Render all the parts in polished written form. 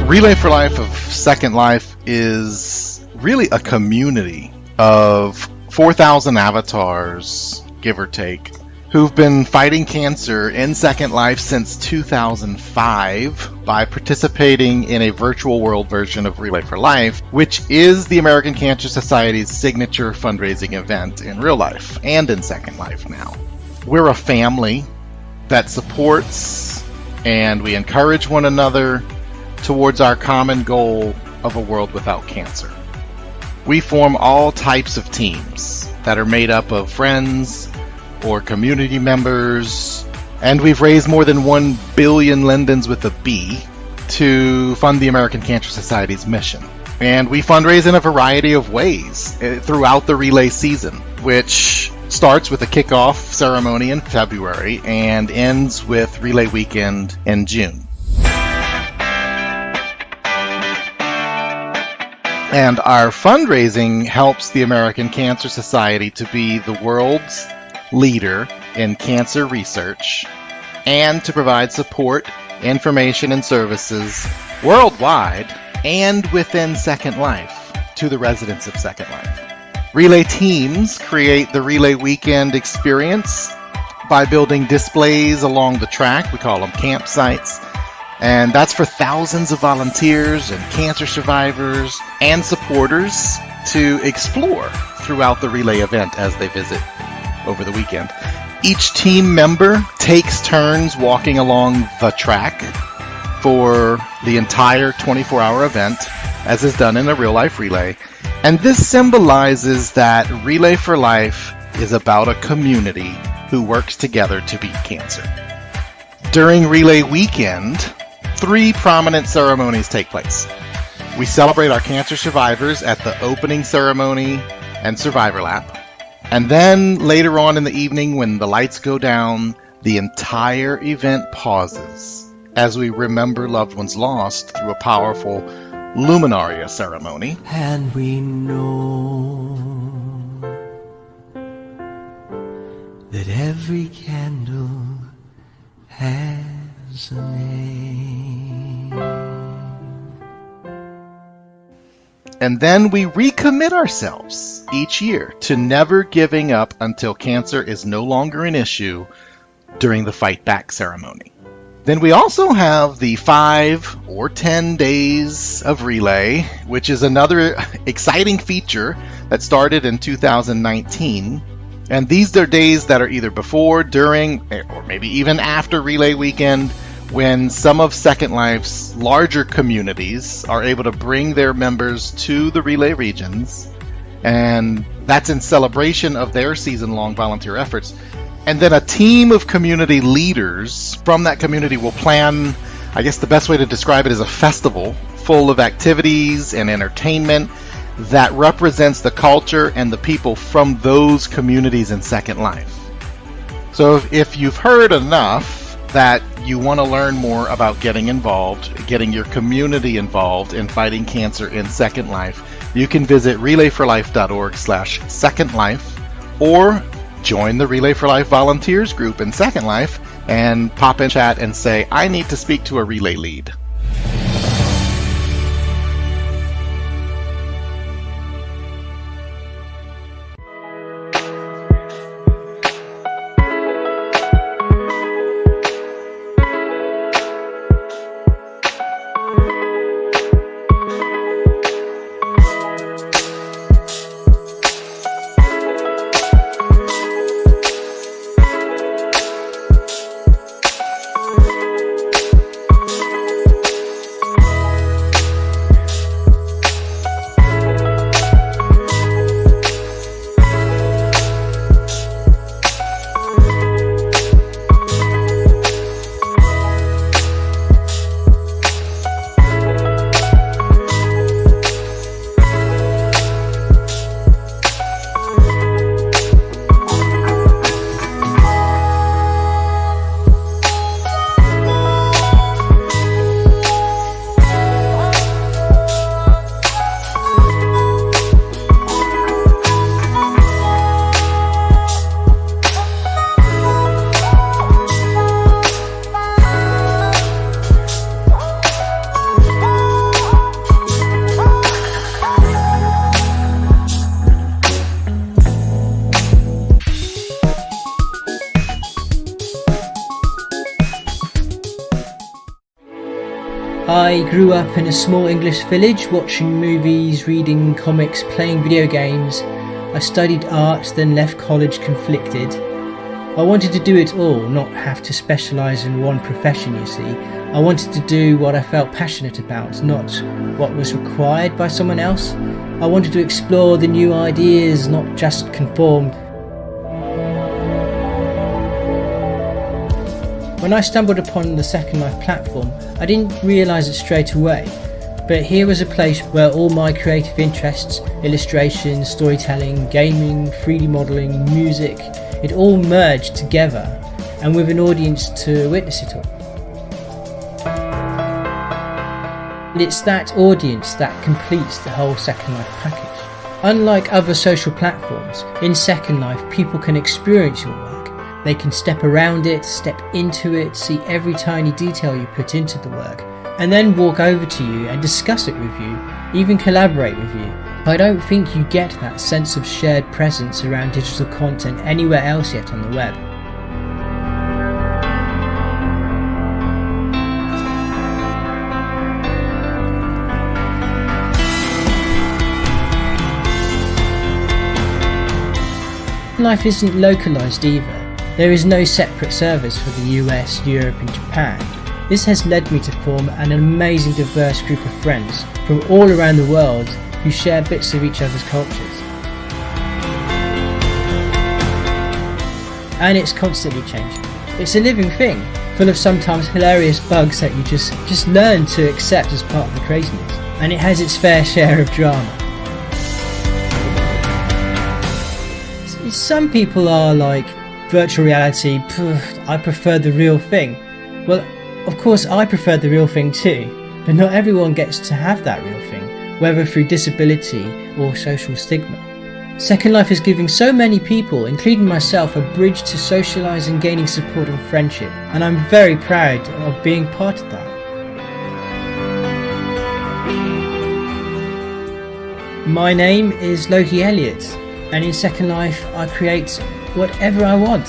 Relay for Life of Second Life is really a community of 4,000 avatars, give or take, who've been fighting cancer in Second Life since 2005 by participating in a virtual world version of Relay for Life, which is the American Cancer Society's signature fundraising event in real life and in Second Life now. We're a family that supports and we encourage one another towards our common goal of a world without cancer. We form all types of teams that are made up of friends or community members, and we've raised more than 1 billion lindens with a B to fund the American Cancer Society's mission. And we fundraise in a variety of ways throughout the relay season, which starts with a kickoff ceremony in February and ends with Relay Weekend in June. And our fundraising helps the American Cancer Society to be the world's leader in cancer research and to provide support, information, and services worldwide and within Second Life to the residents of Second Life. Relay teams create the Relay Weekend experience by building displays along the track. We call them campsites. And that's for thousands of volunteers and cancer survivors and supporters to explore throughout the relay event as they visit over the weekend. Each team member takes turns walking along the track for the entire 24-hour event, as is done in a real-life relay. And this symbolizes that Relay for Life is about a community who works together to beat cancer. During Relay Weekend, 3 prominent ceremonies take place. We celebrate our cancer survivors at the opening ceremony and survivor lap. And then later on in the evening, when the lights go down, the entire event pauses as we remember loved ones lost through a powerful Luminaria ceremony. And we know that every candle has a name. And then we recommit ourselves each year to never giving up until cancer is no longer an issue during the Fight Back ceremony. Then we also have the 5 or 10 days of relay, which is another exciting feature that started in 2019. And these are days that are either before, during, or maybe even after Relay Weekend, when some of Second Life's larger communities are able to bring their members to the relay regions. And that's in celebration of their season-long volunteer efforts. And then a team of community leaders from that community will plan, I guess the best way to describe it is a festival full of activities and entertainment that represents the culture and the people from those communities in Second Life. So if you've heard enough that you want to learn more about getting involved, getting your community involved in fighting cancer in Second Life, you can visit relayforlife.org/secondlife or join the Relay for Life volunteers group in Second Life and pop in chat and say, I need to speak to a relay lead. I grew up in a small English village, watching movies, reading comics, playing video games. I studied art, then left college conflicted. I wanted to do it all, not have to specialise in one profession, you see. I wanted to do what I felt passionate about, not what was required by someone else. I wanted to explore the new ideas, not just conform. When I stumbled upon the Second Life platform, I didn't realise it straight away, but here was a place where all my creative interests, illustration, storytelling, gaming, 3D modelling, music, it all merged together, and with an audience to witness it all. And it's that audience that completes the whole Second Life package. Unlike other social platforms, in Second Life people can experience your work. They can step around it, step into it, see every tiny detail you put into the work, and then walk over to you and discuss it with you, even collaborate with you. I don't think you get that sense of shared presence around digital content anywhere else yet on the web. Life isn't localised either. There is no separate servers for the US, Europe and Japan. This has led me to form an amazing diverse group of friends from all around the world who share bits of each other's cultures. And it's constantly changing. It's a living thing, full of sometimes hilarious bugs that you just learn to accept as part of the craziness. And it has its fair share of drama. Some people are like, virtual reality, I prefer the real thing. Well, of course I prefer the real thing too, but not everyone gets to have that real thing, whether through disability or social stigma. Second Life is giving so many people, including myself, a bridge to socialising, gaining support and friendship, and I'm very proud of being part of that. My name is Loki Elliott, and in Second Life I create whatever I want.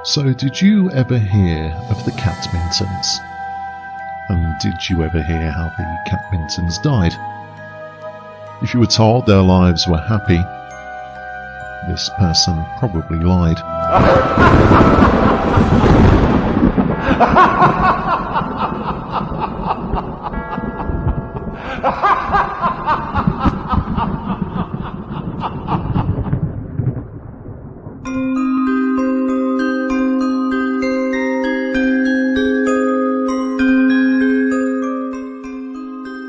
So did you ever hear of the Catmintons? And did you ever hear how the Catmintons died? If you were told their lives were happy, this person probably lied.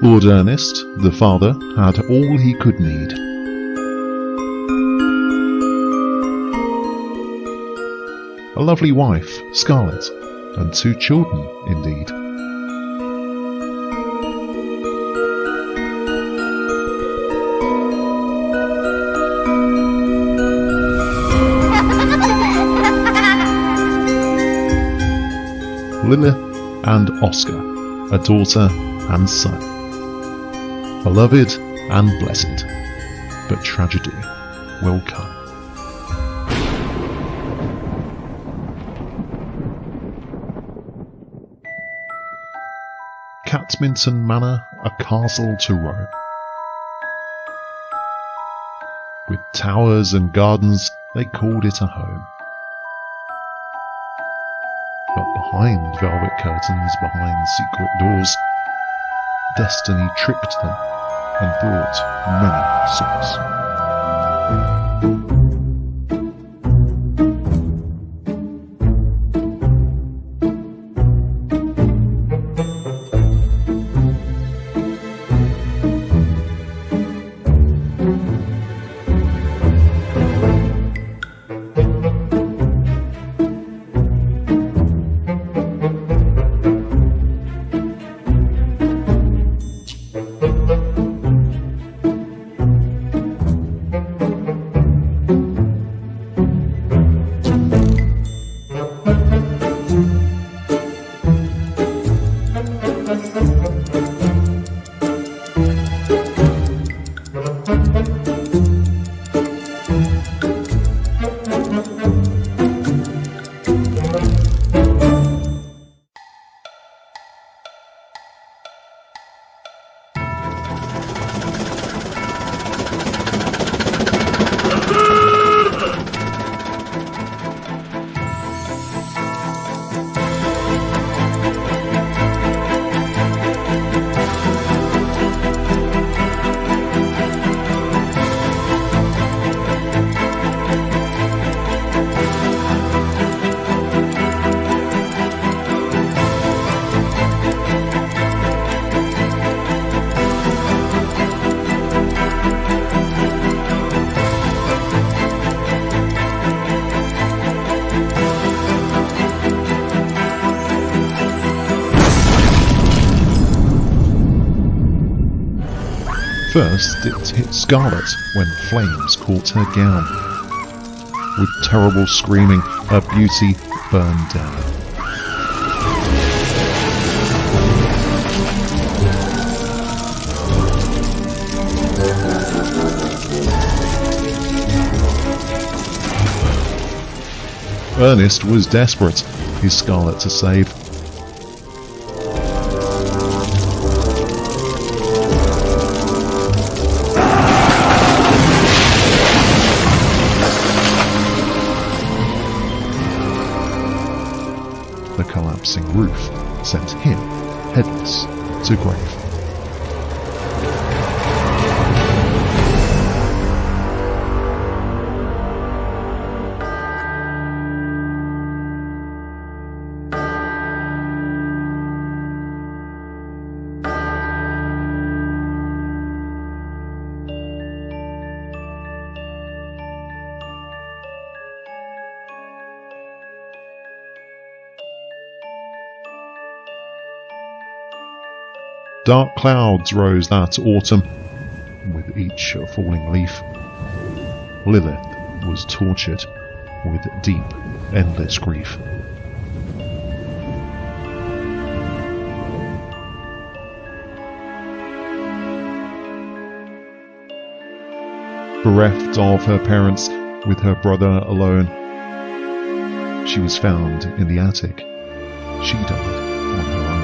Lord Ernest, the father, had all he could need. A lovely wife, Scarlett, and 2 children, indeed. Lilith and Oscar, a daughter and son. Beloved and blessed, but tragedy will come. Catminton Manor a castle to Rome. With towers and gardens, they called it a home. But behind velvet curtains, behind secret doors, destiny tricked them and brought many sores. First, it hit Scarlet when flames caught her gown. With terrible screaming, her beauty burned down. Ernest was desperate, his Scarlet to save. The collapsing roof sent him headless to grave. Dark clouds rose that autumn, with each falling leaf. Lilith was tortured with deep, endless grief. Bereft of her parents, with her brother alone, she was found in the attic. She died on her own.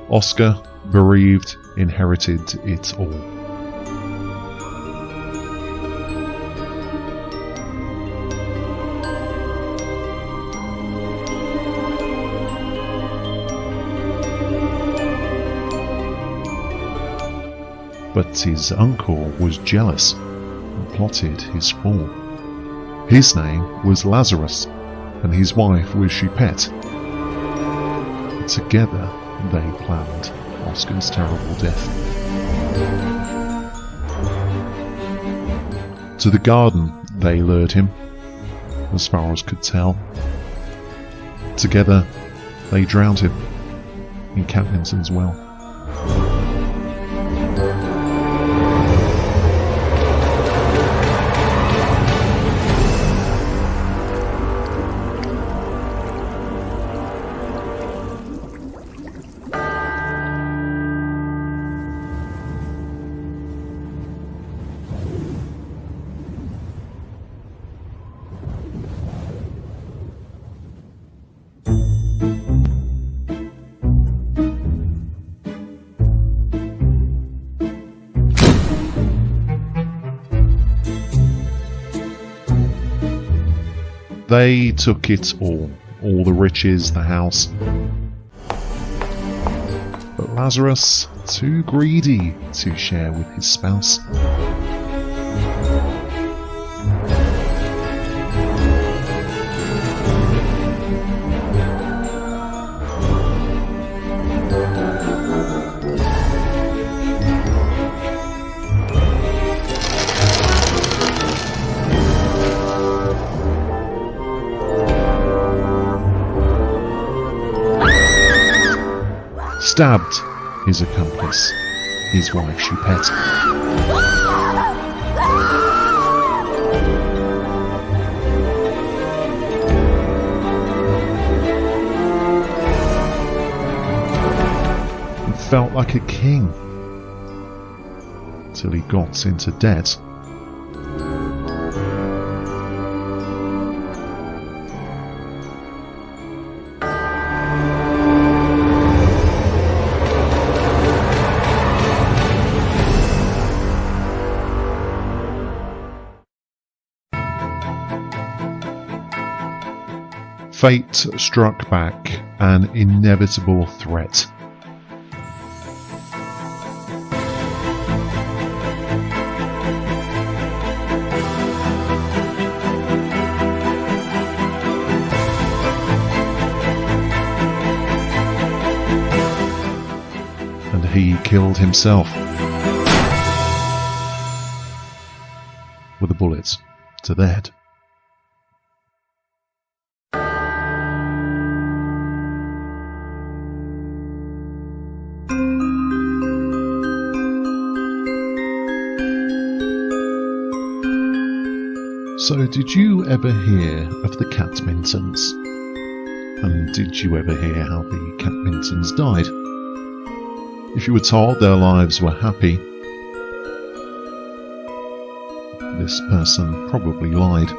Oscar, bereaved, inherited it all. but his uncle was jealous and plotted his fall. His name was Lazarus, and his wife was Choupette. Together, they planned Oscar's terrible death. To the garden they lured him, as far as could tell. Together, they drowned him in Catminson's well. They took it all the riches, the house. But Lazarus, too greedy to share with his spouse. Stabbed his accomplice, his wife Choupette. He felt like a king till he got into debt. Fate struck back, an inevitable threat. And he killed himself with a bullet to the head. So, did you ever hear of the Catmintons? And did you ever hear how the Catmintons died? If you were told their lives were happy, this person probably lied.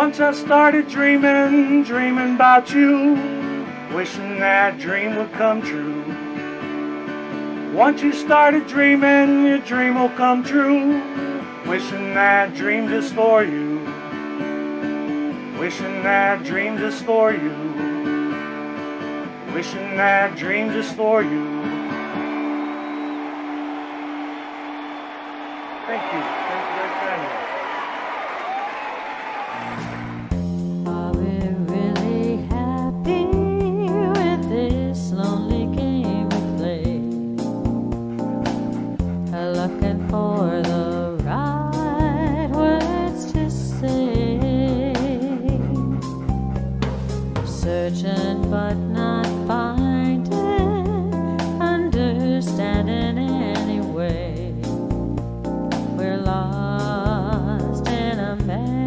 Once I started dreaming, dreaming about you, wishing that dream would come true. Once you started dreaming, your dream will come true. Wishing that dream just for you. Wishing that dream just for you. Wishing that dream just for you. Thank you. Thank you very kindly. Are we really happy with this lonely game we play? Looking for the right words to say, searching but not finding, understanding anyway. We're lost in a masquerade.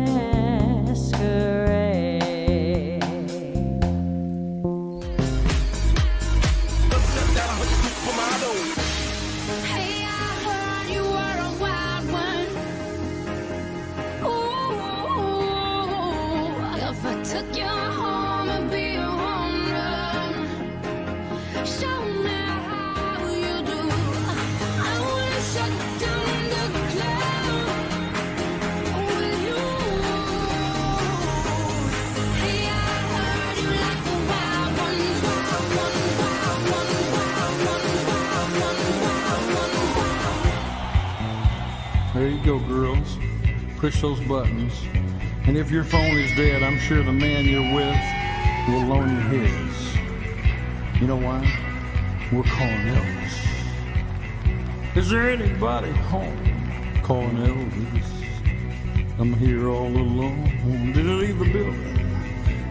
Hey, I heard you were a wild one. Ooh, if I took you home and be a wonder, show me how you do. I wanna shut down the cloud with you. Hey, I heard you like the wild ones, wild ones, wild ones, wild ones, wild ones, wild ones, wild ones. There you go, girls. Push those buttons. And if your phone is dead, I'm sure the man you're with will loan you his. You know why? We're calling Elvis. Is there anybody home? Calling Elvis. I'm here all alone. Did he leave the building?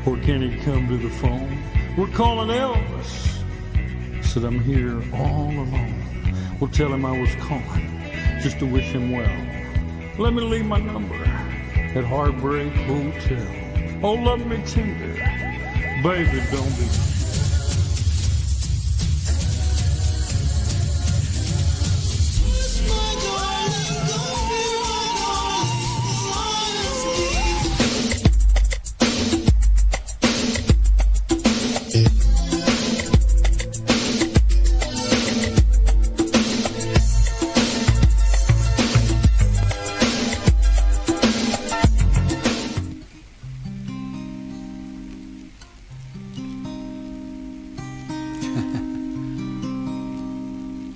Or can he come to the phone? We're calling Elvis. Said I'm here all alone. Well, tell him I was calling just to wish him well. Let me leave my number at Heartbreak Hotel. Oh, love me tender, baby, don't be.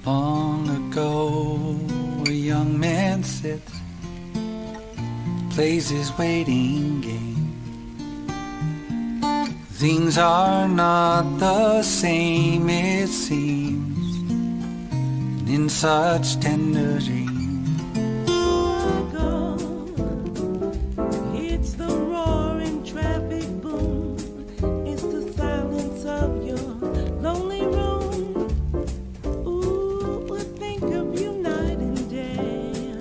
Long ago, a young man sits, plays his waiting game. Things are not the same, it seems, and in such tender dreams. It's the roaring traffic boom. It's the silence of your lonely room. Ooh, I think of you night and day,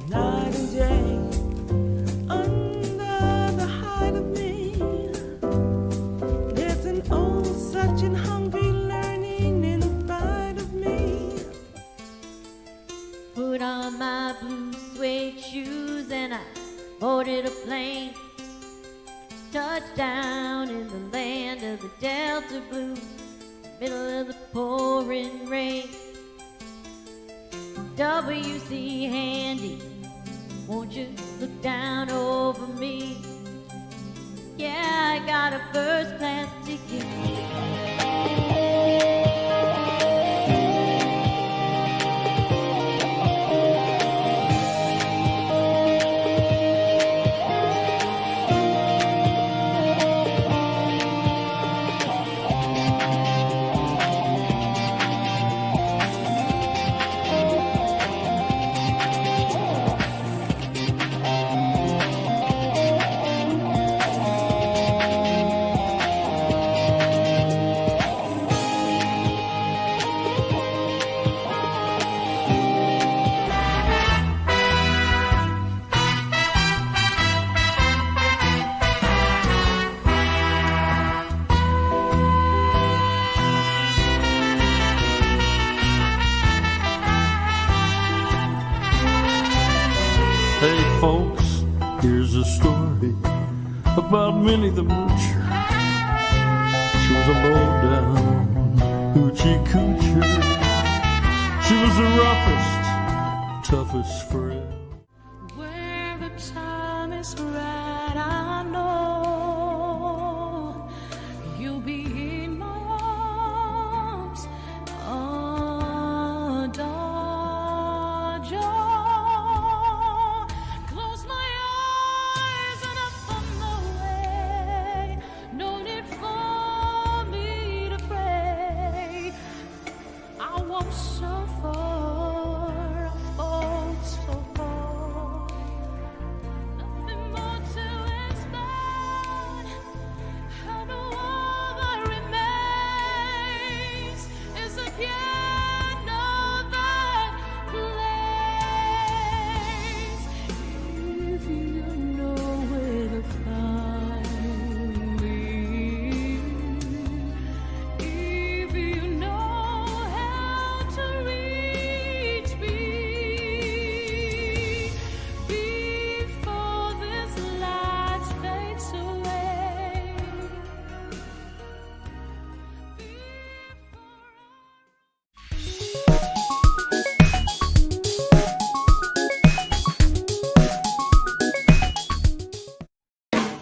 night and day. Under the hide of me, there's an old such and hungry learning inside of me. Put on my blue suede shoes and I boarded a plane. Touched down in the land of the Delta Blues, middle of the pouring rain. W.C. Handy, won't you look down over me? Yeah, I got a first class ticket. about Minnie the Moocher. She was a low-down hoochie coocher. She was the roughest, toughest friend. Where the time is right, I know you'll be in my arms. Adore. Close my eyes and I found the way. No need for me to pray. I walk so far, I fall so far. Nothing more to explain. And all that remains is a piano that plays. If you know where to find me, if you know how to reach me, before this light fades away.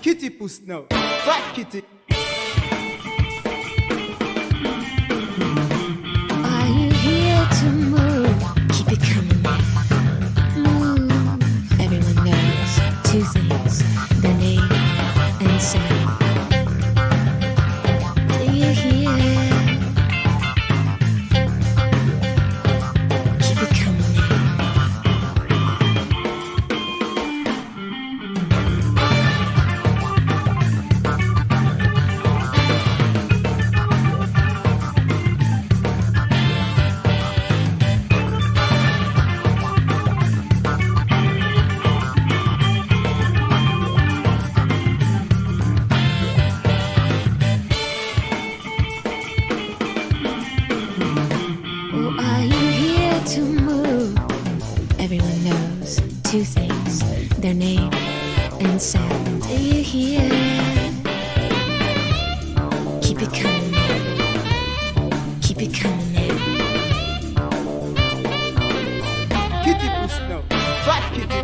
Kitty puss now, fat kitty. Are you here to move? Keep it coming. Move. Everyone knows two things: the name and sound. Do you hear? Keep it coming. Oh, are you here to move? Everyone knows two things: their name and sound. Do you hear? Keep it coming. Keep it coming. Kitty puss now, fat kitty.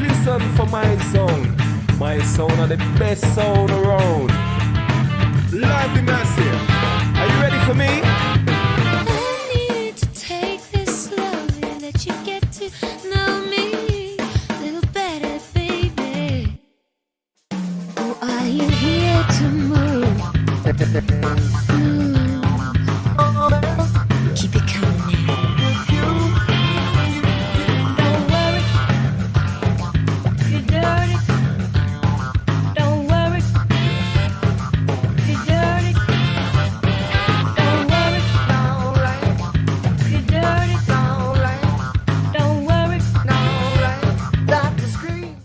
Listen for my sound. My sound are the best sound around. Lord be massive. Are you ready for me? I need to take this slowly, let you get to know me a little better, baby. Oh, are you here to move? Move. Keep it coming. Don't worry, you're dirty. Don't worry, you're dirty. Don't worry, alright. You're dirty, alright. Don't worry, alright. Stop the scream.